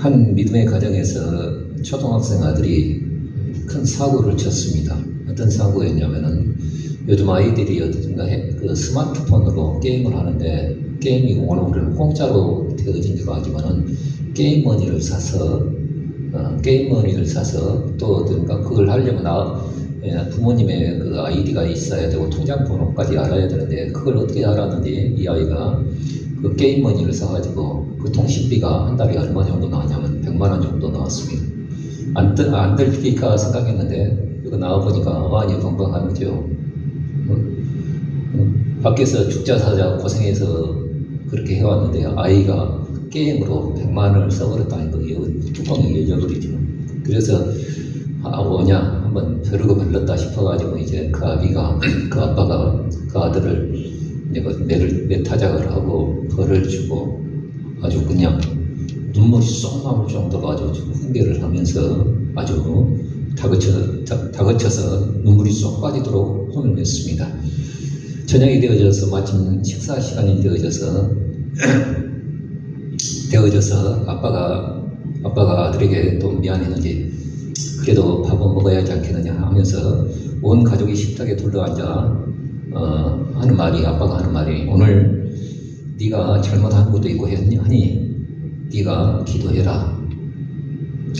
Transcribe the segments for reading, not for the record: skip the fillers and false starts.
한 믿음의 가정에서 초등학생 아들이 큰 사고를 쳤습니다. 어떤 사고였냐면은 요즘 아이들이 어떤가 그 스마트폰으로 게임을 하는데 게임이 오늘 우리는 공짜로 되어진 줄 알지만은 게임머니를 사서 또 어떤가 그걸 하려면 부모님의 그 아이디가 있어야 되고 통장 번호까지 알아야 되는데 그걸 어떻게 알았는지 이 아이가 그 게임머니를 사가지고 그 통신비가 한 달에 얼마 정도 나왔냐면 100만 원 정도 나왔습니다. 안 들킬까 생각했는데 이거 나와보니까 많이 건강한 거죠. 밖에서 죽자 사자 고생해서 그렇게 해왔는데 아이가 게임으로 100만 원을 써버렸다는 거예요. 뚜껑이 열려버리죠. 그래서 뭐냐 한번 벼르고 말렸다 싶어가지고 이제 그 아빠가 그 아들을 내 타작을 하고 벌을 주고 아주 그냥 눈물이 쏙 나올 정도로 아주 훈계를 하면서 아주 다그쳐서 눈물이 쏙 빠지도록 혼을 냈습니다. 저녁이 되어져서 마침 식사 시간이 되어져서 아빠가 아들에게 또 미안했는지 그래도 밥은 먹어야지 않겠느냐 하면서 온 가족이 식탁에 둘러앉아 아빠가 하는 말이 오늘 네가 잘못한 것도 있고 하니 네가 기도해라.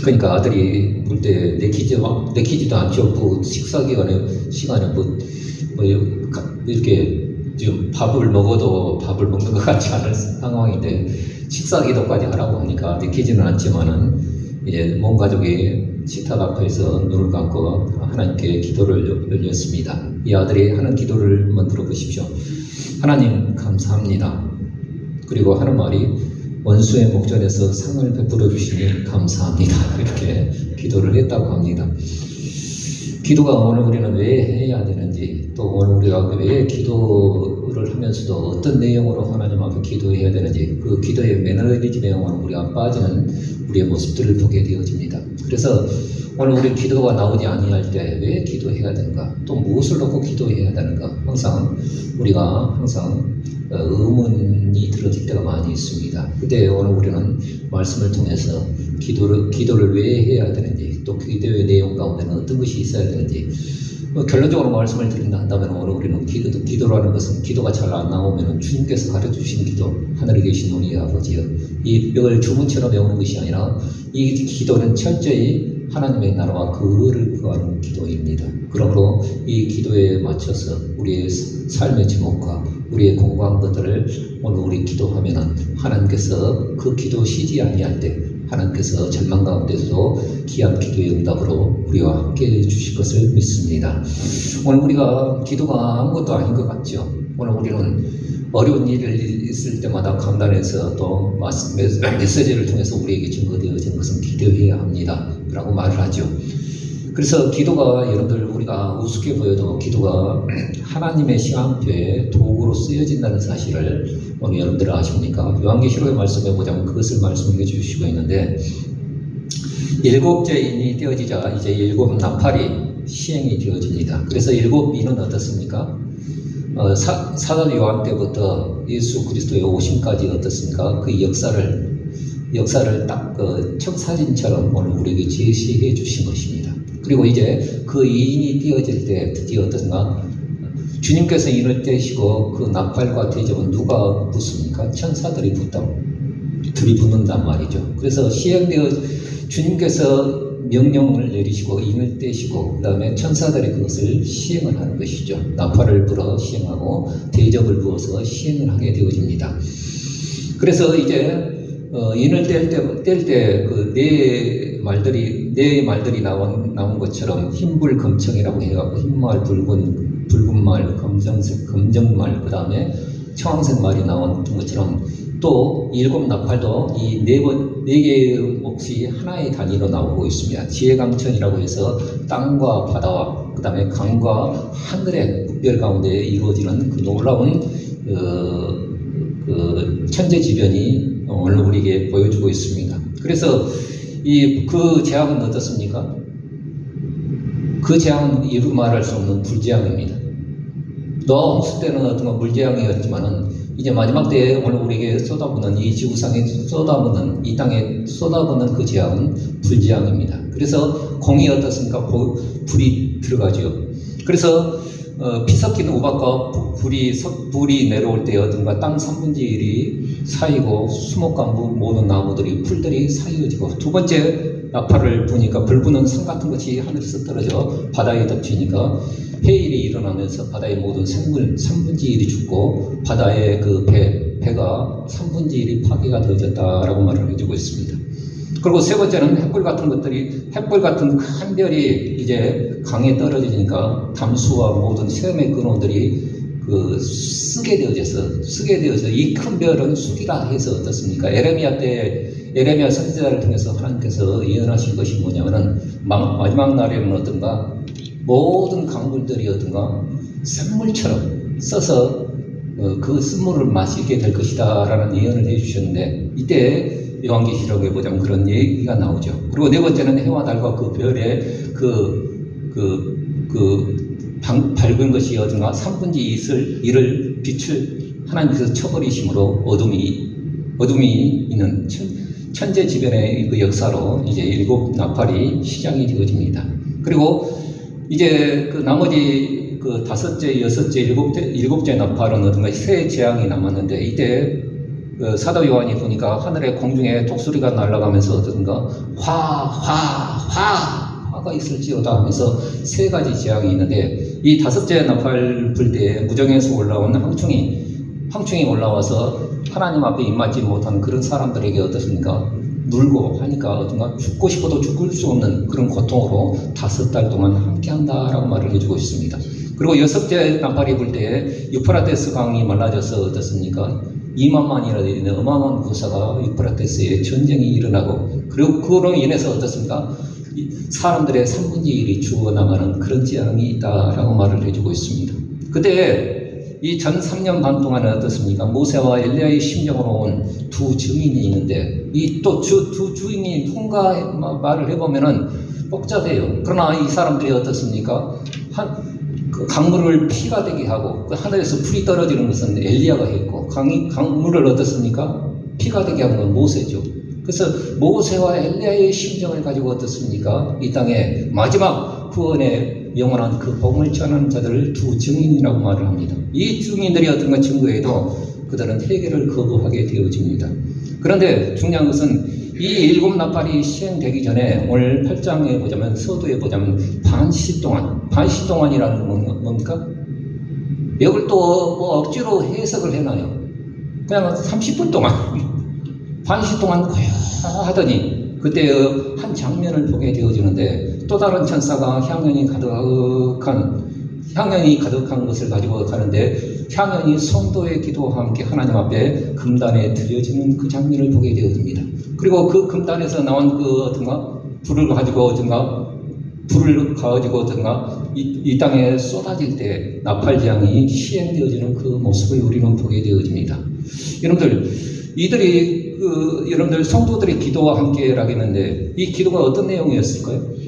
그러니까 아들이 볼 때 내키지도 않죠. 그 식사 시간에 이렇게 좀 밥을 먹어도 밥을 먹는 것 같지 않을 상황인데 식사 기도까지 하라고 하니까 내키지는 않지만은 이제 온 가족이 식탁 앞에서 눈을 감고 하나님께 기도를 올렸습니다. 이 아들이 하는 기도를 한번 들어보십시오. 하나님 감사합니다. 그리고 하는 말이 원수의 목전에서 상을 베풀어 주시니 감사합니다. 이렇게 기도를 했다고 합니다. 기도가 오늘 우리는 왜 해야 되는지, 또 오늘 우리가 왜 기도를 하면서도 어떤 내용으로 하나님 앞에 기도해야 되는지, 그 기도의 매너리즘에 우리가 빠지는 우리의 모습들을 보게 되어집니다. 그래서 오늘 우리 기도가 나오지 아니할 때 왜 기도해야 되는가, 또 무엇을 놓고 기도해야 되는가, 우리가 의문이 들어질 때가 많이 있습니다. 그때 오늘 우리는 말씀을 통해서 기도를 왜 해야 되는지, 또 기도의 내용 가운데는 어떤 것이 있어야 되는지, 결론적으로 말씀을 드린다 한다면 오늘 우리는 기도라는 것은 기도가 잘 안 나오면 주님께서 가르쳐주신 기도, 하늘에 계신 우리 아버지여, 이걸 주문처럼 외우는 것이 아니라 이 기도는 철저히 하나님의 나라와 그 의를 구하는 기도입니다. 그러므로 이 기도에 맞춰서 우리의 삶의 제목과 우리의 공부한 것들을 오늘 우리 기도하면은 하나님께서 그 기도 쉬지 아니할 때 하나님께서 절망 가운데서도 귀한 기도의 응답으로 우리와 함께 해주실 것을 믿습니다. 오늘 우리가 기도가 아무것도 아닌 것 같죠. 오늘 우리는 어려운 일이 있을 때마다 강단에서 또 메시지를 통해서 우리에게 증거되어진 것은 기도해야 합니다 라고 말을 하죠. 그래서 기도가 여러분들 우리가 우습게 보여도 기도가 하나님의 시간표에 도구로 쓰여진다는 사실을 오늘 여러분들 아십니까? 요한계시록의 말씀에 보자면 그것을 말씀해 주시고 있는데, 일곱째 인이 되어지자 이제 일곱 나팔이 시행이 되어집니다. 그래서 일곱 인은 어떻습니까? 사도 요한 때부터 예수 그리스도의 오심까지 어떻습니까? 그 역사를 딱 그 청사진처럼 오늘 우리에게 제시해 주신 것입니다. 그리고 이제 그 인이 띄어질 때 드디어 어떤가? 주님께서 인을 떼시고 그 나팔과 대접은 누가 붙습니까? 천사들이 들이붙는단 말이죠. 그래서 주님께서 명령을 내리시고 인을 떼시고 그 다음에 천사들이 그것을 시행을 하는 것이죠. 나팔을 불어 시행하고 대접을 부어서 시행을 하게 되어집니다. 그래서 이제 인을 뗄 때 그 네 말들이 나온 것처럼 흰불 검청이라고 해갖고 흰말, 붉은 말, 검정말, 그 다음에 청황색 말이 나온 것처럼 또 일곱 나팔도 이 네 개의 몫이 하나의 단위로 나오고 있습니다. 지혜강천이라고 해서 땅과 바다와 그 다음에 강과 하늘의 국별 가운데 이루어지는 그 놀라운 그 천재지변이 오늘 우리에게 보여주고 있습니다. 그래서 그 재앙은 어떻습니까? 그 재앙은 이루 말할 수 없는 불재앙입니다. 노아 홍수 때는 어떤 물재앙이었지만은 이제 마지막 때에 오늘 우리에게 쏟아부는 이 지구상에 쏟아부는 이 땅에 쏟아부는 그 재앙은 불재앙입니다. 그래서 공이 어떻습니까? 불이 들어가죠. 그래서 피 섞인 우박과 불이 내려올 때 어떤가 땅 3분의 1이 사이고 수목관부 모든 나무들이 풀들이 사이어지고 두 번째 나팔을 부니까 불 부는 산 같은 것이 하늘에서 떨어져 바다에 덮치니까 해일이 일어나면서 바다의 모든 생물 3분의 1이 죽고 바다의 그 배가 3분의 1이 파괴가 되어졌다라고 말을 해주고 있습니다. 그리고 세 번째는 횃불 같은 큰 별이 이제 강에 떨어지니까 담수와 모든 세험의 근원들이 쓰게 되어져서 이 큰 별은 숙이라 해서 어떻습니까? 에레미야 선지자를 통해서 하나님께서 예언하신 것이 뭐냐면은 마지막 날에는 어떤가 모든 강물들이 어떤가 샘물처럼 써서 그 쓴물을 마시게 될 것이다 라는 예언을 해주셨는데 이때 요한계시록에 보자면 그런 얘기가 나오죠. 그리고 네 번째는 해와 달과 그 별의 밝은 것이 어딘가 3분의 1을 빛을 하나님께서 쳐버리심으로 어둠이 있는 천재지변의 그 역사로 이제 7 나팔이 시작이 되어집니다. 그리고 이제 그 나머지 그 5째, 6째, 7째 나팔은 어딘가 새 재앙이 남았는데 이때 사도 요한이 보니까 하늘의 공중에 독수리가 날아가면서 어떤가 화가 있을지어다 하면서 세 가지 재앙이 있는데 이 5째 나팔 불 때 무정에서 올라온 황충이 올라와서 하나님 앞에 입맞지 못하는 그런 사람들에게 어떻습니까? 물고 하니까 어떤가 죽고 싶어도 죽을 수 없는 그런 고통으로 5달 동안 함께한다라고 말을 해주고 있습니다. 그리고 6째 나팔이 불 때 유프라테스 강이 말라져서 어떻습니까? 2만만이나 되는 어마어마한 구사가 유프라테스에 전쟁이 일어나고 그리고 그로 인해서 어떻습니까? 사람들의 3분의 1이 죽어나가는 그런 재앙이 있다라고 말을 해주고 있습니다. 그때 이 전 3년 반 동안에 어떻습니까? 모세와 엘리야의 심정으로 온 두 증인이 있는데 이 또 두 주인이 통과 말을 해보면은 복잡해요. 그러나 이 사람들이 어떻습니까? 그 강물을 피가 되게 하고 그 하늘에서 불이 떨어지는 것은 엘리야가 했고 강물을 어떻습니까? 피가 되게 하는 건 모세죠. 그래서 모세와 엘리야의 심정을 가지고 어떻습니까? 이 땅에 마지막 구원의 영원한 그 복음을 전하는 자들을 두 증인이라고 말을 합니다. 이 증인들이 어떤 것 증거해도 그들은 회개를 거부하게 되어집니다. 그런데 중요한 것은 이 7 나팔이 시행되기 전에 오늘 8장에 보자면 서두에 보자면 반시 동안이라는 건 뭡니까? 이걸 또 억지로 해석을 해놔요. 그냥 30분 동안 반시 동안 고요하더니 그때 한 장면을 보게 되어지는데 또 다른 천사가 향연이 가득한 것을 가지고 가는데 향연이 성도의 기도와 함께 하나님 앞에 금단에 드려지는 그 장면을 보게 되어집니다. 그리고 그 금단에서 나온 불을 가지고 이 땅에 쏟아질 때 나팔재앙이 시행되어지는 그 모습을 우리는 보게 되어집니다. 여러분들 성도들의 기도와 함께 하겠는데 이 기도가 어떤 내용이었을까요?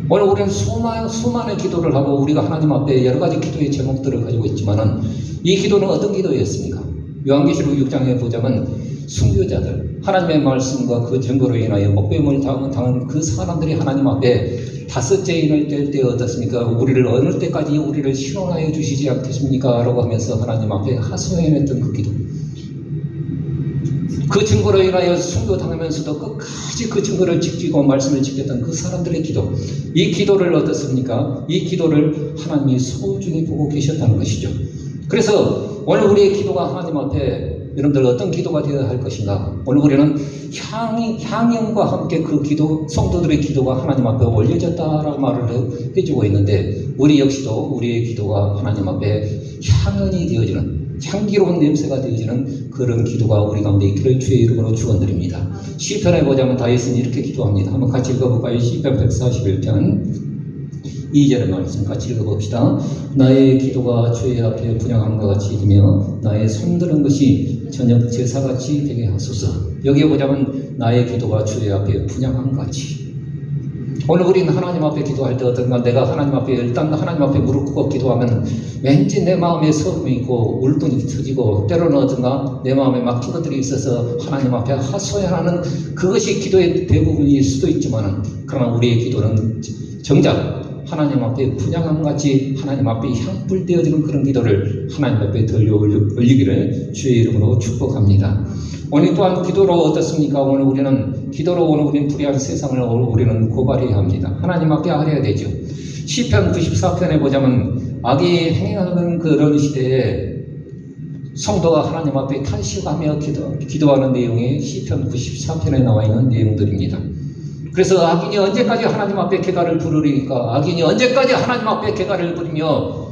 오늘 우리는 수많은 기도를 하고 우리가 하나님 앞에 여러 가지 기도의 제목들을 가지고 있지만은 이 기도는 어떤 기도였습니까? 요한계시록 6장에 보자면 순교자들, 하나님의 말씀과 그 증거로 인하여 목배임을 당한 그 사람들이 하나님 앞에 5째 인을 뗄 때 어떻습니까? 우리를 어느 때까지 우리를 실현하여 주시지 않겠습니까? 라고 하면서 하나님 앞에 하소연했던 그 기도. 그 증거로 인하여 순교당하면서도 끝까지 그 증거를 지키고 말씀을 지켰던 그 사람들의 기도. 이 기도를 어떻습니까? 이 기도를 하나님이 소중히 보고 계셨다는 것이죠. 그래서 오늘 우리의 기도가 하나님 앞에 여러분들 어떤 기도가 되어야 할 것인가? 오늘 우리는 향연과 함께 그 기도, 성도들의 기도가 하나님 앞에 올려졌다라고 말을 해주고 있는데 우리 역시도 우리의 기도가 하나님 앞에 향연이 되어지는 향기로운 냄새가 되어지는 그런 기도가 우리 가운데 있기를 주의 이름으로 축원드립니다. 시편에 보자면 다윗은 이렇게 기도합니다. 한번 같이 읽어볼까요? 시편 141편 2절의 말씀 같이 읽어봅시다. 나의 기도가 주의 앞에 분향함과 같이 되며 나의 손드는 것이 저녁 제사같이 되게 하소서. 여기에 보자면 나의 기도가 주의 앞에 분향함과 같이. 오늘 우리는 하나님 앞에 기도할 때 어떤가, 내가 하나님 앞에 일단 하나님 앞에 무릎 꿇고 기도하면 왠지 내 마음에 서름이 있고 울분이 터지고, 때로는 어떤가 내 마음에 막힌 것들이 있어서 하나님 앞에 하소연하는 그것이 기도의 대부분일 수도 있지만, 그러나 우리의 기도는 정작 하나님 앞에 분향함같이 하나님 앞에 향불 되어지는 그런 기도를 하나님 앞에 들려 올리기를 주의 이름으로 축복합니다. 오늘 또한 기도로 어떻습니까? 오늘 우리는 불의한 세상을 우리는 고발해야 합니다. 하나님 앞에 아뢰야 되죠. 시편 94편에 보자면 악이 행하는 그런 시대에 성도가 하나님 앞에 탄식하며 기도하는 내용이 시편 94편에 나와 있는 내용들입니다. 그래서 악인이 언제까지 하나님 앞에 계가를 부르리까? 악인이 언제까지 하나님 앞에 계가를 부리며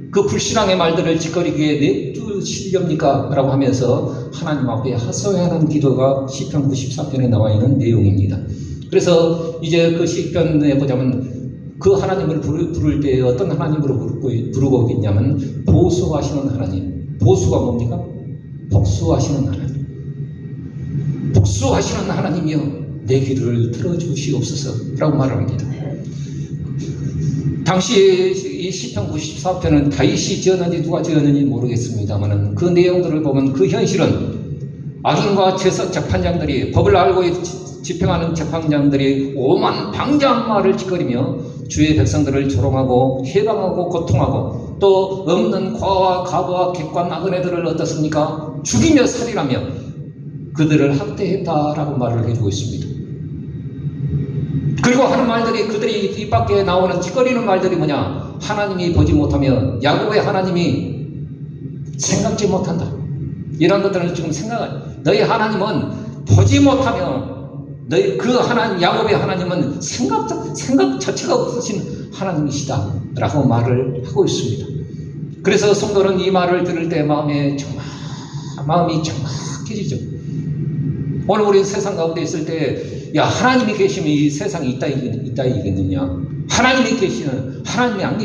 그 불신앙의 말들을 짓거리기에 냅두시렵니까? 라고 하면서 하나님 앞에 하소연하는 기도가 시편 94편에 나와 있는 내용입니다. 그래서 이제 그 시편에 보자면 그 하나님을 부를 때 어떤 하나님으로 부르고 있냐면 보수하시는 하나님. 보수가 뭡니까? 복수하시는 하나님. 복수하시는 하나님이여, 내 기도를 들어주시옵소서 라고 말합니다. 당시 이 시편 94편은 다윗이 지었는지 누가 지었는지 모르겠습니다만, 그 내용들을 보면 그 현실은 악인과 재판장들이, 법을 알고 집행하는 재판장들이 오만 방자한 말을 짓거리며 주의 백성들을 조롱하고 해방하고 고통하고, 또 없는 과와 가부와 객과 나그네들을 어떻습니까? 죽이며 살인하며 그들을 학대했다라고 말을 해주고 있습니다. 그리고 하는 말들이, 그들이 입 밖에 나오는 짓거리는 말들이 뭐냐? 하나님이 보지 못하며 야곱의 하나님이 생각지 못한다. 이런 것들을 지금 너희 하나님은 보지 못하며, 너희 그 하나님, 야곱의 하나님은 생각 자체가 없으신 하나님이시다 라고 말을 하고 있습니다. 그래서 성도는 이 말을 들을 때 마음이 정막해지죠. 오늘 우리 세상 가운데 있을 때, 야, 하나님이 계시면 이 세상이 있다이겠느냐? 하나님이 계시는, 하나님이 안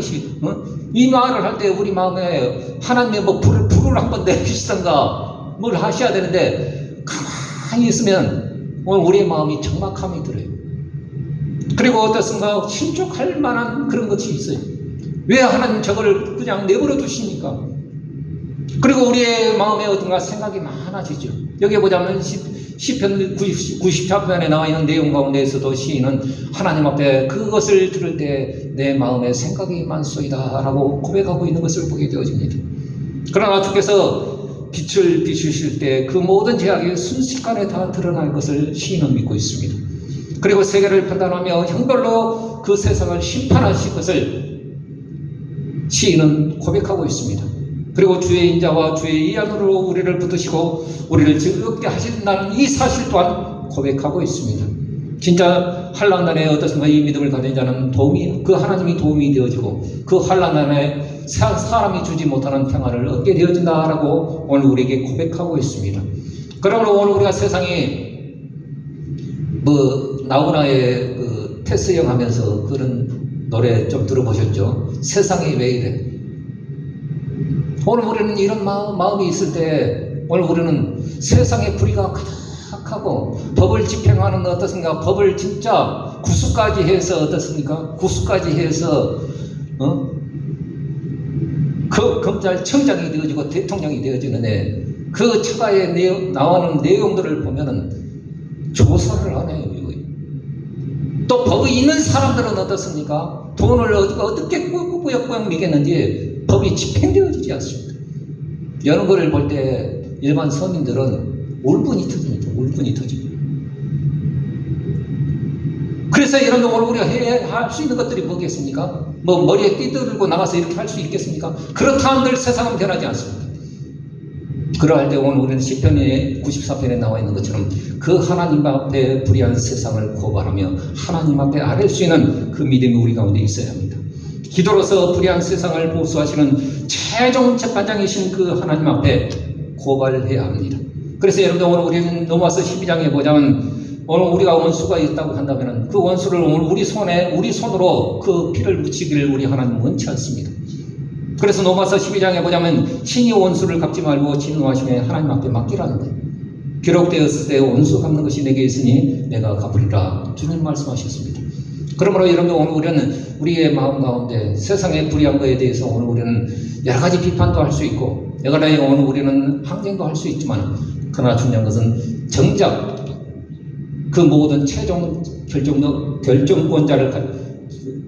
이 말을 할 때 우리 마음에 하나님의 불을 한번 내주시던가 뭘 하셔야 되는데, 가만히 있으면 오늘 우리의 마음이 적막함이 들어요. 그리고 어떻습니까? 실족할 만한 그런 것이 있어요. 왜 하나님 저거를 그냥 내버려 두십니까? 그리고 우리의 마음에 어떤가 생각이 많아지죠. 여기 보자면 시편 94편에 나와 있는 내용 가운데에서도 시인은 하나님 앞에 그것을 들을 때 내 마음에 생각이 많소이다 라고 고백하고 있는 것을 보게 되어집니다. 그러나 주께서 빛을 비추실 때 그 모든 죄악이 순식간에 다 드러날 것을 시인은 믿고 있습니다. 그리고 세계를 판단하며 형벌로 그 세상을 심판하실 것을 시인은 고백하고 있습니다. 그리고 주의 인자와 주의 이 안으로 우리를 붙드시고 우리를 즐겁게 하신다는 이 사실 또한 고백하고 있습니다. 진짜 환난날에 어떻습니까? 이 믿음을 가진 자는 그 하나님이 도움이 되어지고 그 환난날에 사람이 주지 못하는 평화를 얻게 되어진다라고 오늘 우리에게 고백하고 있습니다. 그러므로 오늘 우리가 세상이 나훈아의 그 테스형 하면서 그런 노래 좀 들어보셨죠? 세상이 왜 이래? 오늘 우리는 이런 마음이 있을 때, 오늘 우리는 세상의 불의가 가득하고 법을 집행하는 어떻습니까? 법을 진짜 구수까지 해서 어떻습니까? 구수까지 해서 그 검찰청장이 되어지고 대통령이 되어지는데 그 처가에 나오는 내용들을 보면은 조사를 안 해요. 또 법이 있는 사람들은 어떻습니까? 돈을 어떻게 꾸역꾸역 미겠는지 법이 집행되어지지 않습니다. 이런 거를 볼 때 일반 서민들은 울분이 터집니다. 울분이 터집니다. 그래서 이런 오늘 우리가 할 수 있는 것들이 뭐겠습니까? 머리에 띠들고 나가서 이렇게 할 수 있겠습니까? 그렇다 한들 세상은 변하지 않습니다. 그러할 때 오늘 우리는 시편의 94편에 나와 있는 것처럼 그 하나님 앞에 불의한 세상을 고발하며 하나님 앞에 아뢰 수 있는 그 믿음이 우리 가운데 있어야 합니다. 기도로서 불의한 세상을 보수하시는 최종 재판장이신 그 하나님 앞에 고발을 해야 합니다. 그래서 여러분들 오늘 우리는 로마서 12장에 보자면 오늘 우리가 원수가 있다고 한다면 그 원수를 오늘 우리 손으로 그 피를 묻히기를 우리 하나님은 원치 않습니다. 그래서 로마서 12장에 보자면 친히 원수를 갚지 말고 진노하심에 하나님 앞에 맡기라는 거예요. 기록되었을 때 원수 갚는 것이 내게 있으니 내가 갚으리라 주님 말씀하셨습니다. 그러므로 여러분들 오늘 우리는 우리의 마음 가운데 세상의 불의한 것에 대해서 오늘 우리는 여러 가지 비판도 할 수 있고 여러 가지 오늘 우리는 항쟁도 할 수 있지만 그러나 중요한 것은 정작 그 모든 최종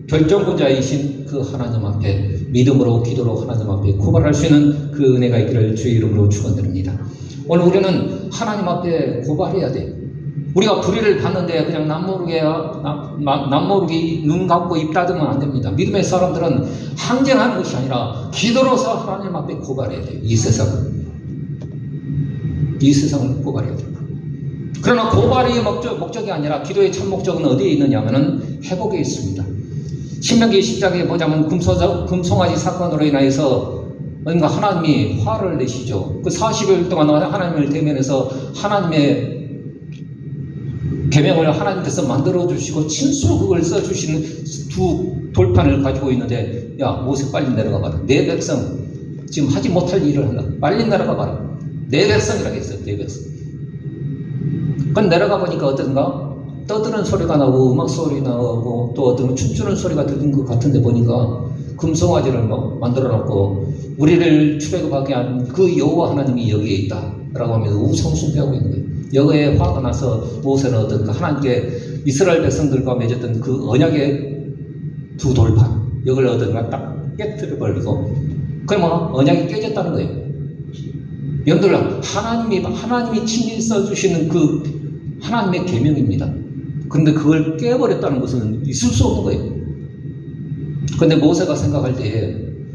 결정권자이신 그 하나님 앞에 믿음으로 기도로 하나님 앞에 고발할 수 있는 그 은혜가 있기를 주의 이름으로 축원드립니다. 오늘 우리는 하나님 앞에 고발해야 돼. 우리가 불의를 받는데 그냥 남모르게 눈 감고 입 닫으면 안 됩니다. 믿음의 사람들은 항쟁하는 것이 아니라 기도로서 하나님 앞에 고발해야 돼요. 이 세상을 고발해야 돼요. 그러나 고발이 목적이 아니라 기도의 참 목적은 어디에 있느냐 하면 회복에 있습니다. 신명기 10장에 보자면 금송아지 사건으로 인하여서 뭔가 하나님이 화를 내시죠. 그 40일 동안 하나님을 대면해서 하나님의 계명을 하나님께서 만들어 주시고 친수로 그걸 써 주시는 두 돌판을 가지고 있는데, 야 모세 빨리 내려가 봐라. 내 백성 지금 하지 못할 일을 한다. 빨리 내려가 봐라. 내 백성이라고 했어요. 내 백성. 그건 내려가 보니까 어떤가? 떠드는 소리가 나고 음악 소리 나고 또 어떤 춤추는 소리가 들린 것 같은데 보니까 금송아지를 만들어 놓고 우리를 출애굽하게 한 그 여호와 하나님이 여기에 있다라고 하면서 우상 숭배하고 있는 거예요. 여기에 화가 나서 모세는 어떤가? 하나님께 이스라엘 백성들과 맺었던 그 언약의 두 돌판 이걸 어떤가 딱 깨뜨려 버리고 그러면 언약이 깨졌다는 거예요. 여러분들 하나님이 친히 써주시는 그 하나님의 계명입니다. 그런데 그걸 깨버렸다는 것은 있을 수 없는 거예요. 그런데 모세가 생각할 때에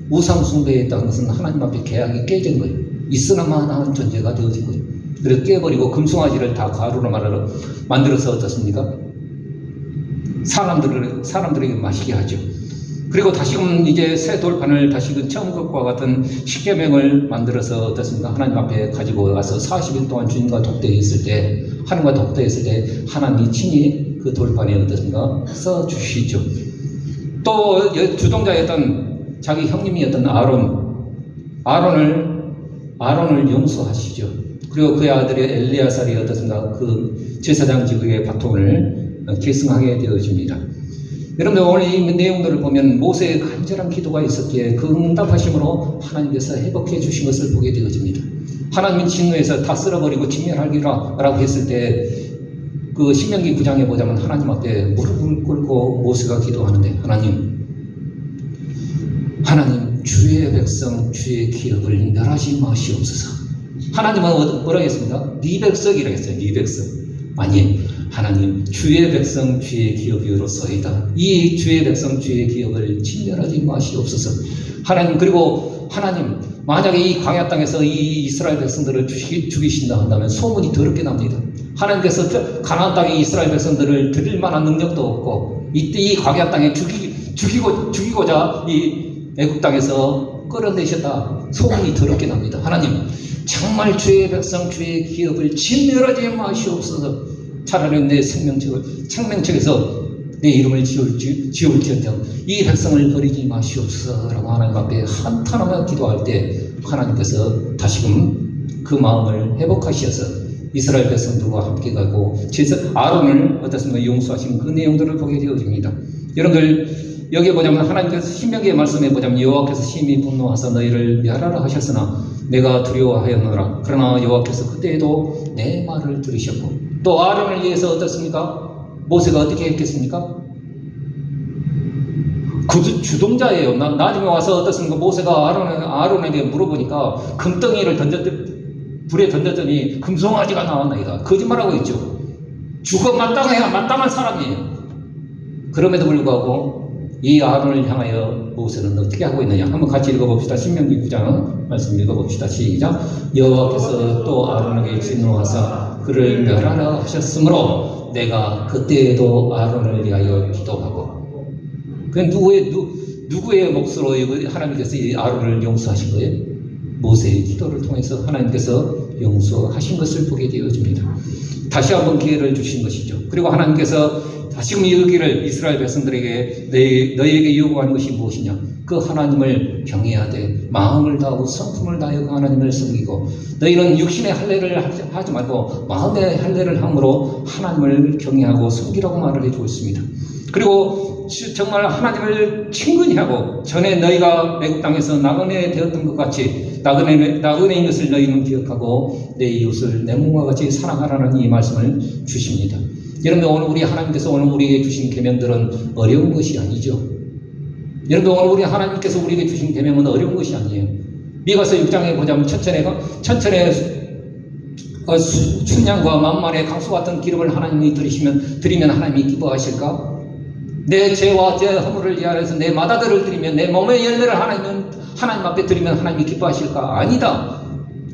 우상 숭배에 있다는 것은 하나님 앞에 계약이 깨진 거예요. 있으나마나 존재가 되어진 거예요. 그래서 깨버리고 금송아지를 다 가루로 만들어서 어떻습니까? 사람들에게 마시게 하죠. 그리고 다시금 이제 새 돌판을 다시금 처음 것과 같은 십계명을 만들어서 어떻습니까? 하나님 앞에 가지고 가서 40일 동안 주님과 독대했을 때, 하나님과 독대했을 때 하나님이 친히 그 돌판에 어떻습니까? 써주시죠. 또 주동자였던 자기 형님이었던 아론을 용서하시죠. 그리고 그의 아들이 엘리야살이 어떻습니까? 그 제사장직의 바통을 계승하게 되어집니다. 여러분들 오늘 이 내용들을 보면 모세의 간절한 기도가 있었기에 그 응답하심으로 하나님께서 회복해 주신 것을 보게 되어집니다. 하나님은 진노에서 다 쓸어버리고 진멸하기라고 했을 때 그 신명기 9장에 보자면 하나님 앞에 무릎을 꿇고 모세가 기도하는데 하나님 주의 백성 주의 기업을 멸하지 마시옵소서. 하나님은 뭐라고 했습니다? 네 백성이라고 했어요. 네 백성. 아니 하나님 주의 백성 주의 기업이로소이다. 이 주의 백성 주의 기업을 진멸하지 마시옵소서. 하나님 그리고 하나님 만약에 이 광야 땅에서 이 이스라엘 백성들을 죽이신다 한다면 소문이 더럽게 납니다. 하나님께서 가나안 땅에 이스라엘 백성들을 드릴 만한 능력도 없고 이때 이 광야 땅에 죽이고자 이 애국 땅에서 끌어내셨다. 소문이 더럽게 납니다. 하나님 정말 주의 백성 주의 기업을 진멸하지 마시옵소서. 차라리 내 생명책에서 내 이름을 지울지언정 이 백성을 버리지 마시옵소서라고 하나님 앞에 한탄하며 기도할 때 하나님께서 다시금 그 마음을 회복하셔서 이스라엘 백성들과 함께 가고 아론을 어떻습니까? 용서하신 그 내용들을 보게 되어집니다. 여러분들 여기에 보자면 하나님께서 신명기의 말씀에 보자면 여호와께서 심히 분노하사 너희를 멸하라 하셨으나 내가 두려워하였노라. 그러나 여호와께서 그때에도 내 말을 들으셨고 또 아론을 위해서 어떻습니까? 모세가 어떻게 했겠습니까? 그 주동자예요. 나중에 와서 어떻습니까? 모세가 아론에게 물어보니까 금덩이를 불에 던졌더니 금송아지가 나왔나이다. 거짓말하고 있죠. 마땅한 사람이에요. 그럼에도 불구하고 이 아론을 향하여 모세는 어떻게 하고 있느냐? 한번 같이 읽어봅시다. 신명기 9장 말씀 읽어봅시다. 시작. 여호와께서 또 아론에게 진노하사 그를 멸하라 하셨으므로 내가 그때에도 아론을 위하여 기도하고. 그건 누구의 몫으로 하나님께서 이 아론을 용서하신 거예요? 모세의 기도를 통해서 하나님께서 용서하신 것을 보게 되어집니다. 다시 한번 기회를 주신 것이죠. 그리고 하나님께서 다시금 여기를 이스라엘 백성들에게 너희에게 요구하는 것이 무엇이냐? 그 하나님을 경외하되 마음을 다하고 성품을 다하여 그 하나님을 섬기고 너희는 육신의 할례를 하지 말고 마음의 할례를 함으로 하나님을 경외하고 섬기라고 말을 해주고 있습니다. 그리고 정말 하나님을 친근히 하고 전에 너희가 애굽 땅에서 나그네 되었던 것 같이 나그네인 것을 너희는 기억하고 내 이웃을 내 몸과 같이 사랑하라는 이 말씀을 주십니다. 여러분, 오늘 우리 하나님께서 오늘 우리에게 주신 계명들은 어려운 것이 아니죠. 여러분, 오늘 우리 하나님께서 우리에게 주신 계명은 어려운 것이 아니에요. 미가서 6장에 보자면 천천에 춘향과 만만의 강수 같은 기름을 하나님이 드리면 하나님이 기뻐하실까? 내 죄와 제 허물을 위하여서 내 마다들을 드리면, 내 몸의 열매를 하나님 앞에 드리면 하나님이 기뻐하실까? 아니다.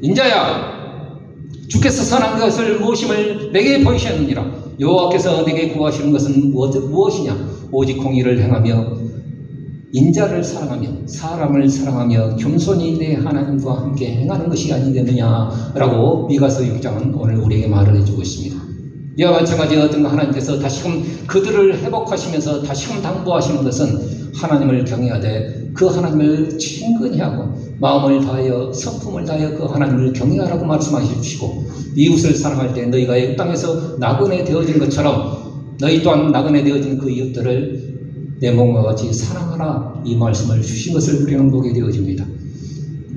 인자야, 주께서 선한 것을 무엇임을 내게 보이셨느니라. 여호와께서 내게 구하시는 것은 무엇이냐? 오직 공의를 행하며 인자를 사랑하며 사람을 사랑하며 겸손히 내 하나님과 함께 행하는 것이 아니겠느냐라고 미가서 6장은 오늘 우리에게 말을 해주고 있습니다. 이와 마찬가지 어떤 하나님께서 다시금 그들을 회복하시면서 다시금 당부하시는 것은 하나님을 경외하되 그 하나님을 친근히 하고 마음을 다하여 성품을 다하여 그 하나님을 경외하라고 말씀하시고, 이웃을 사랑할 때 너희가 이 땅에서 나그네 되어진 것처럼 너희 또한 나그네 되어진 그 이웃들을 내 몸과 같이 사랑하라, 이 말씀을 주신 것을 우리는 보게 되어집니다.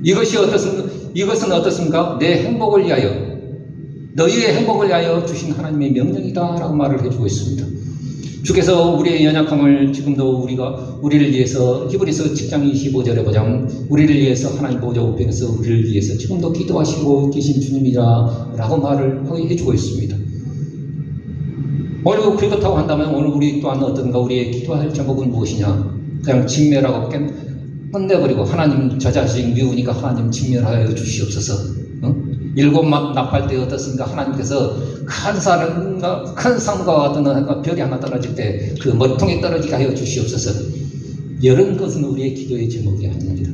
이것은 어떻습니까? 내 행복을 위하여, 너희의 행복을 위하여 주신 하나님의 명령이다 라고 말을 해주고 있습니다. 주께서 우리의 연약함을 지금도 우리를 위해서 히브리서 7장 25절에 보자면 우리를 위해서 하나님 보좌 우편에서 우리를 위해서 지금도 기도하시고 계신 주님이다 라고 말을 해주고 있습니다. 오늘 그렇다고 한다면 오늘 우리 또한 어떤가 우리의 기도할 제목은 무엇이냐? 그냥 진멸하고 끝내버리고 하나님 저 자식 미우니까 하나님 진멸하여 주시옵소서. 일곱 나팔 때 어떻습니까? 하나님께서 큰 산과 같은 별이 하나 떨어질 때 그 머리통에 떨어지게 하여 주시옵소서. 이런 것은 우리의 기도의 제목이 아닙니다.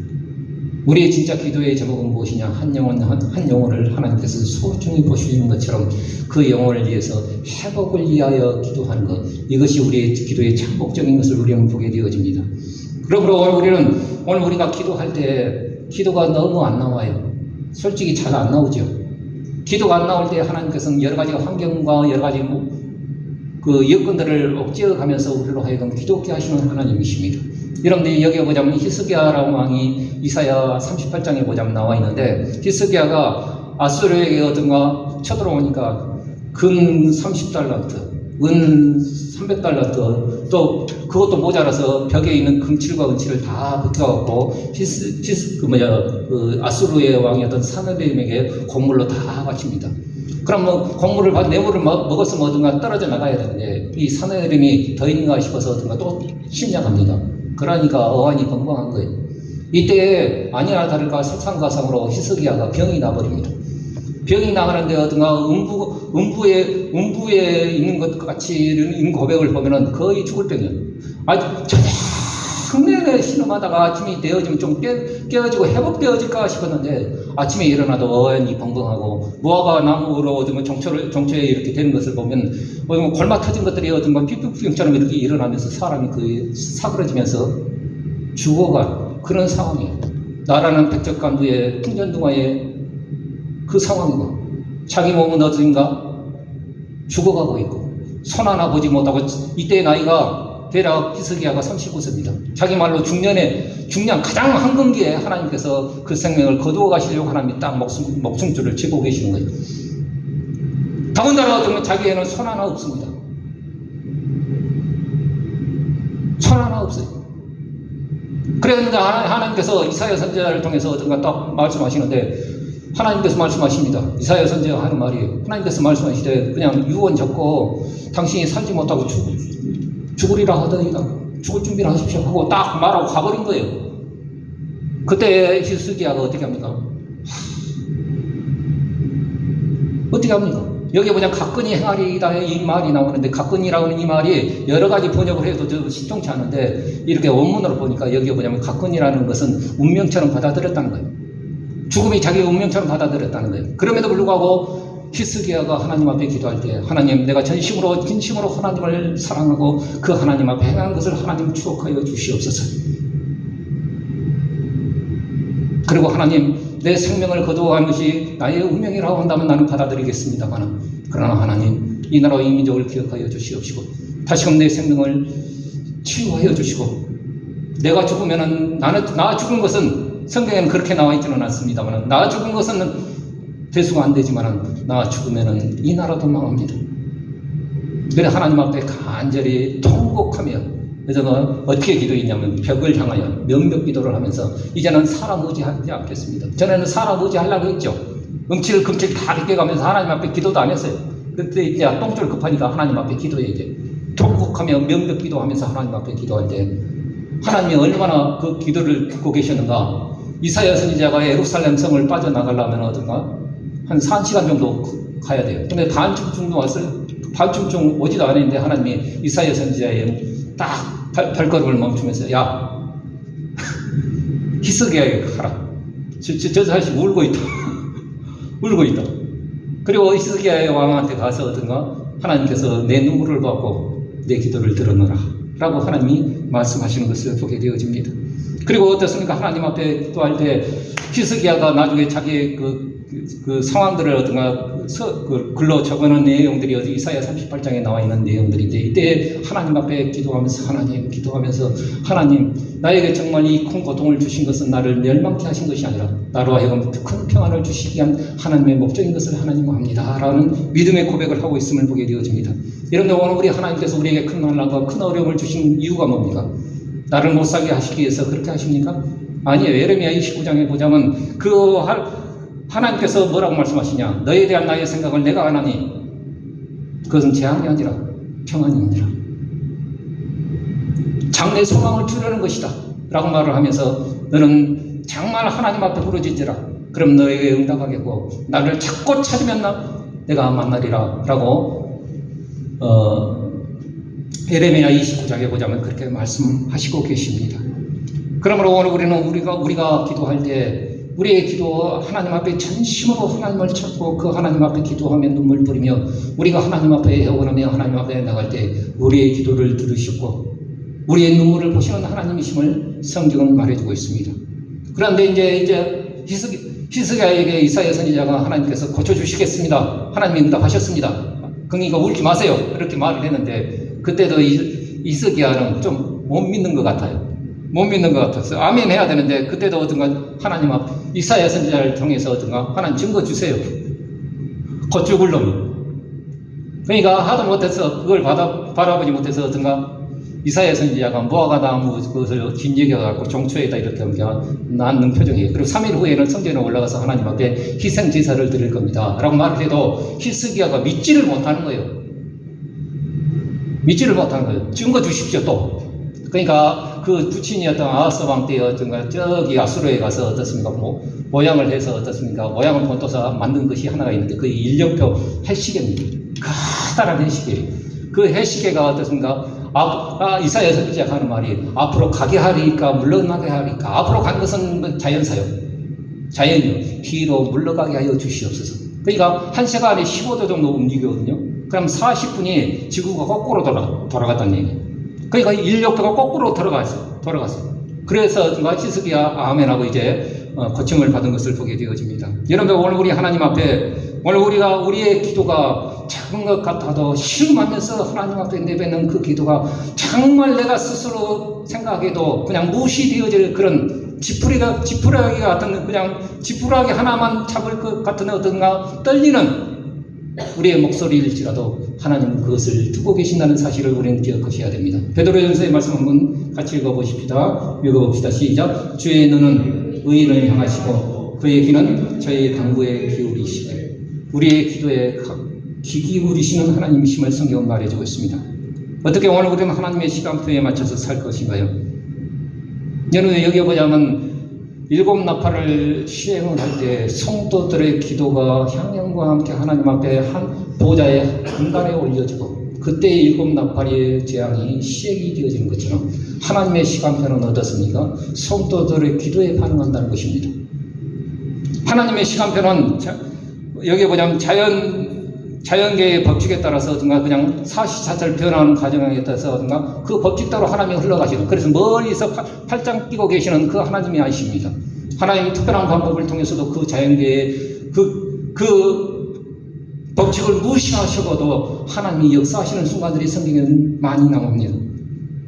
우리의 진짜 기도의 제목은 무엇이냐? 한 영혼을 하나님께서 소중히 보시는 것처럼 그 영혼을 위해서 회복을 위하여 기도하는 것, 이것이 우리의 기도의 참복적인 것을 우리는 보게 되어집니다. 그러므로 오늘 우리가 기도할 때 기도가 너무 안 나와요. 솔직히 잘 안 나오죠. 기도가 안 나올 때 하나님께서는 여러 가지 환경과 여러 가지 그 여건들을 억제해 가면서 우리로 하여금 기도케 하시는 하나님이십니다. 여러분들이 여기 보자면 히스기야라는 왕이 이사야 38장에 보자면 나와 있는데, 히스기야가 아수르에게 어떤가 쳐들어오니까 금 30달란트, 은 300달란트, 또 그것도 모자라서 벽에 있는 금칠과 은칠을 다 붙여갖고 아수르의 왕이었던 사느림에게 곡물로 다 바칩니다. 그럼 뇌물을 먹었으면 어떤가 떨어져 나가야 되는데 이 사느림이 더 있는가 싶어서 어떤가 또 침략합니다. 그러니까 어안이 벙벙한 거예요. 이때 아니나 다를까 설상가상으로 히스기야가 병이 나버립니다. 병이 나가는데 어떤가 음부에 있는 것 같이 있는 고백을 보면은 거의 죽을 병이에요. 저녁 신음하다가 아침이 되어지면 좀 깨어지고 회복되어질까 싶었는데 아침에 일어나도 어안이 벙벙하고 무화과 나무로 어떤 정초에 이렇게 되는 것을 보면 골마 터진 것들이 어떤 피부병처럼 이렇게 일어나면서 사람이 그 사그러지면서 죽어가 그런 상황이에요. 나라는 백적간두의 풍전등화의 그 상황이고 자기 몸은 어딘가 죽어가고 있고 손 하나 보지 못하고 이때 나이가 대략 히스기야가 39세입니다. 자기 말로 중년 가장 황금기에 하나님께서 그 생명을 거두어 가시려고 하나님이 딱 목숨줄을 치고 계시는 거예요. 더군다나 어쩌면 자기에는 손 하나 없습니다. 손 하나 없어요. 그랬는데 하나님께서 이사야 선지자를 통해서 어떤가 딱 말씀하시는데 하나님께서 말씀하십니다. 이사야 선지자가 하는 말이에요. 하나님께서 말씀하시되 그냥 유언 적고 당신이 살지 못하고 죽으리라 하더니라 죽을 준비를 하십시오 하고 딱 말하고 가버린 거예요. 그때 히스기야가 어떻게 합니까? 어떻게 합니까? 여기 보자 가끈히 행하리이다 이 말이 나오는데 가끈이라는 이 말이 여러 가지 번역을 해도 신통치 않은데 이렇게 원문으로 보니까 여기 보자면 가끈이라는 것은 운명처럼 받아들였다는 거예요. 죽음이 자기 운명처럼 받아들였다는 거예요. 그럼에도 불구하고 히스기야가 하나님 앞에 기도할 때 하나님 내가 진심으로 하나님을 사랑하고 그 하나님 앞에 행한 것을 하나님 추억하여 주시옵소서. 그리고 하나님 내 생명을 거두어간 것이 나의 운명이라고 한다면 나는 받아들이겠습니다만 그러나 하나님 이 나라와 이 민족을 기억하여 주시옵시고 다시금 내 생명을 치유하여 주시고, 내가 죽으면은, 나 죽은 것은 성경에는 그렇게 나와 있지는 않습니다만, 나 죽은 것은 대수가 안 되지만 나 죽으면은 이 나라도 망합니다. 그래 하나님 앞에 간절히 통곡하며, 그래서 어떻게 기도했냐면 벽을 향하여 명벽 기도를 하면서 이제는 사람 의지하지 않겠습니다. 전에는 사람 의지하려고 했죠. 금칠 다 벗겨가면서 하나님 앞에 기도도 안 했어요. 그때 이제 똥줄 급하니까 하나님 앞에 기도해야 돼. 통곡하며 명벽 기도하면서 하나님 앞에 기도할 때 하나님이 얼마나 그 기도를 듣고 계셨는가. 이사야 선지자가 예루살렘 성을 빠져나가려면 어떤가 한 1시간 정도 가야 돼요. 근데 반쯤 왔어요. 반쯤 오지도 않았는데 하나님이 이사야 선지자의 딱 발걸음을 멈추면서, 야, 히스기야에게 가라. 저 사실 울고 있다. 울고 있다. 그리고 히스기야의 왕한테 가서 어떤가 하나님께서 내 눈물을 받고 내 기도를 들어놓으라 라고 하나님이 말씀하시는 것을 보게 되어집니다. 그리고 어떻습니까? 하나님 앞에 기도할 때 히스기야가 나중에 자기의 그 상황들을 어떤가 글로 적어놓은 내용들이 어디 이사야 38장에 나와 있는 내용들인데, 이때 하나님 앞에 기도하면서 하나님 나에게 정말 이 큰 고통을 주신 것은 나를 멸망케 하신 것이 아니라 나로 하여금 큰 평안을 주시기 위한 하나님의 목적인 것을 하나님 압니다 라는 믿음의 고백을 하고 있음을 보게 되어집니다. 여러분들, 오늘 우리 하나님께서 우리에게 큰 난관과 큰 어려움을 주신 이유가 뭡니까? 나를 못 살게 하시기 위해서 그렇게 하십니까? 아니에요. 예레미야 29장에 보자면 하나님께서 뭐라고 말씀하시냐? 너에 대한 나의 생각을 내가 안 하니 그것은 재앙이 아니라 평안이니라. 장래 소망을 주려는 것이다 라고 말을 하면서, 너는 정말 하나님 앞에 부르짖으라. 그럼 너에게 응답하겠고 나를 찾고 찾으면 내가 만나리라 라고 예레미야 29장에 보자면 그렇게 말씀하시고 계십니다. 그러므로 오늘 우리가 기도할 때 우리의 기도 하나님 앞에 전심으로 하나님을 찾고 그 하나님 앞에 기도하며 눈물 뿌리며 우리가 하나님 앞에 애원하며 하나님 앞에 나갈 때 우리의 기도를 들으셨고 우리의 눈물을 보시는 하나님이심을 성경은 말해주고 있습니다. 그런데 이제 히스기야에게 이사야 선지자가 하나님께서 고쳐주시겠습니다. 하나님이 응답하셨습니다. 그러니까 울지 마세요. 이렇게 말을 했는데 그때도 히스기야는 좀 못 믿는 것 같아요. 못 믿는 것 같았어요. 아멘 해야 되는데 그때도 어떤가 하나님 앞 이사야 선지자를 통해서 어떤가 하나님 증거 주세요. 곧 죽을 놈이. 그러니까 하도 못해서 그걸 바라보지 못해서 어떤가 이사야 선지자가 무화과 나무 그것을 진여겨갖고 종초에다 이렇게 낳는 표정이에요. 그리고 3일 후에는 성전에 올라가서 하나님 앞에 희생 제사를 드릴 겁니다 라고 말을 해도 히스기야가 믿지를 못하는 거예요. 믿지를 못하는 거예요. 증거 주십시오 또. 그러니까 그 부친이었던 아하스 왕 때 어떤가 저기 아수르에 가서 어떻습니까? 모양을 해서 어떻습니까? 모양을 본떠서 만든 것이 하나가 있는데 그 일령표 해시계입니다. 커다란 해시계. 그 해시계가 어떻습니까? 이사야 선지자가 하는 말이 앞으로 가게 하리까 물러나게 하리까. 앞으로 가는 것은 자연사요. 자연이요. 뒤로 물러가게 하여 주시옵소서. 그러니까 1시간에 15도 정도 움직이거든요. 그럼 40분이 지구가 거꾸로 돌아갔다는 얘기예요. 그러니까 인력표가 거꾸로 돌아갔어요. 그래서 히스기야 아멘하고 이제 고침을 받은 것을 보게 되어집니다. 여러분, 오늘 우리 하나님 앞에 오늘 우리의 기도가 작은 것 같아도 신음하면서 하나님 앞에 내뱉는 그 기도가 정말 내가 스스로 생각해도 그냥 무시되어질 그런 지푸라기 같은 그냥 지푸라기 하나만 잡을 것 같은 어떤가 떨리는 우리의 목소리일지라도 하나님은 그것을 듣고 계신다는 사실을 우리는 기억하셔야 됩니다. 베드로전서의 말씀 한번 같이 읽어봅시다. 시작. 주의 눈은 의인을 향하시고 그의 귀는 저희 간구에 기울이시되. 우리의 기도에 귀 기울이시는 하나님이심을 성경은 말해주고 있습니다. 어떻게 오늘 우리는 하나님의 시간표에 맞춰서 살 것인가요? 여러분, 여기 보자면 7나팔을 시행을 할 때 성도들의 기도가 향연과 함께 하나님 앞에 한 보좌의 한간에 올려지고 그때의 7나팔의 재앙이 시행이 되어지는 것처럼 하나님의 시간표는 어떻습니까? 성도들의 기도에 반응한다는 것입니다. 하나님의 시간표는 여기 보자면 자연계의 법칙에 따라서 어떤가 그냥 사시사철 변하는 과정에 따라서 어떤가 그 법칙대로 하나님이 흘러가시는, 그래서 멀리서 팔짱 끼고 계시는 그 하나님이 아니십니다. 하나님이 특별한 방법을 통해서도 그 자연계의 그 법칙을 무시하셔도 하나님이 역사하시는 순간들이 성경에 많이 나옵니다.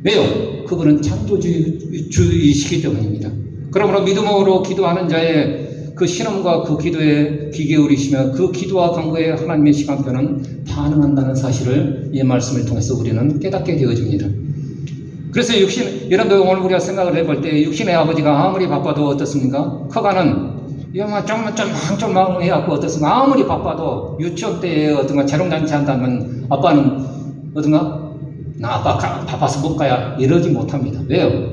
왜요? 그분은 창조주이시기 때문입니다. 그러므로 믿음으로 기도하는 자의 그 신음과 그 기도에 귀 기울이시며 그 기도와 간구에 하나님의 시간표는 반응한다는 사실을 이 말씀을 통해서 우리는 깨닫게 되어집니다. 그래서 여러분들 오늘 우리가 생각을 해볼 때 육신의 아버지가 아무리 바빠도 어떻습니까? 커가는 이만 쫄망쫄망 해갖고 어떻습니까? 아무리 바빠도 유치원 때에 어떤가 재롱잔치 한다면 아빠는 어떤가? 나 아빠 바빠서 못 가야 이러지 못합니다. 왜요?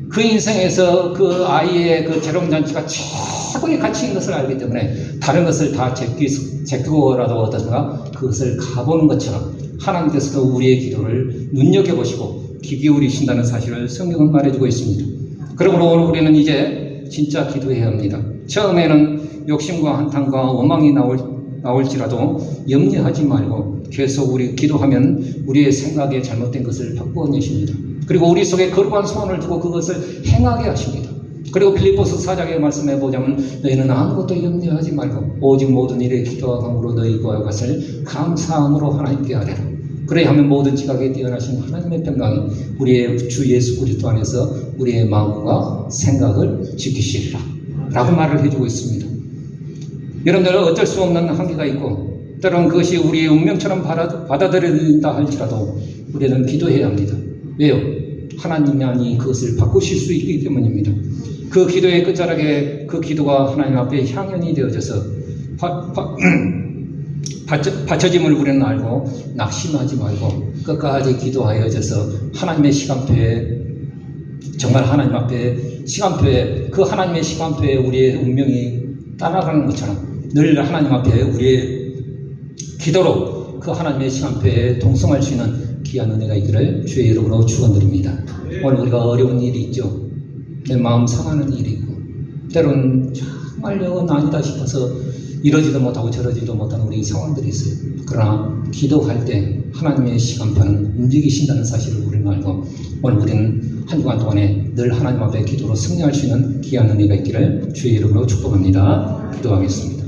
그 인생에서 그 아이의 그 재롱잔치가 최고의 가치인 것을 알기 때문에 다른 것을 다 제끼고라도 어떻습니까? 그것을 가보는 것처럼 하나님께서도 우리의 기도를 눈여겨보시고 귀 기울이신다는 사실을 성경은 말해주고 있습니다. 그러므로 오늘 우리는 이제 진짜 기도해야 합니다. 처음에는 욕심과 한탄과 원망이 나올지라도 염려하지 말고 계속 우리 기도하면 우리의 생각에 잘못된 것을 바꾸어내십니다. 그리고 우리 속에 거룩한 소원을 두고 그것을 행하게 하십니다. 그리고 빌립보서 4장의 말씀해 보자면 너희는 아무것도 염려하지 말고 오직 모든 일에 기도와 간구로 너희 구할 것을 감사함으로 하나님께 아뢰라. 그래야 하면 모든 지각에 뛰어나신 하나님의 평강이 우리의 주 예수 그리스도 안에서 우리의 마음과 생각을 지키시리라 라고 말을 해주고 있습니다. 여러분들 어쩔 수 없는 한계가 있고 때로는 그것이 우리의 운명처럼 받아들여진다 할지라도 우리는 기도해야 합니다. 왜요? 하나님만이 그것을 바꾸실 수 있기 때문입니다. 그 기도의 끝자락에 그 기도가 하나님 앞에 향연이 되어져서 받쳐짐을 우리는 알고 낙심하지 말고 끝까지 기도하여져서 하나님의 시간표에 정말 하나님 앞에 시간표에 그 하나님의 시간표에 우리의 운명이 따라가는 것처럼 늘 하나님 앞에 우리의 기도로 그 하나님의 시간표에 동성할 수 있는 귀한 은혜가 있기를 주의 이름으로 축원드립니다. 오늘 우리가 어려운 일이 있죠. 내 마음 상하는 일이 있고 때로는 정말 이건 아니다 싶어서 이러지도 못하고 저러지도 못하는 우리 상황들이 있어요. 그러나 기도할 때 하나님의 시간표는 움직이신다는 사실을 우리는 알고 오늘 우리는 한 주간 동안에 늘 하나님 앞에 기도로 승리할 수 있는 귀한 은혜가 있기를 주의 이름으로 축복합니다. 기도하겠습니다.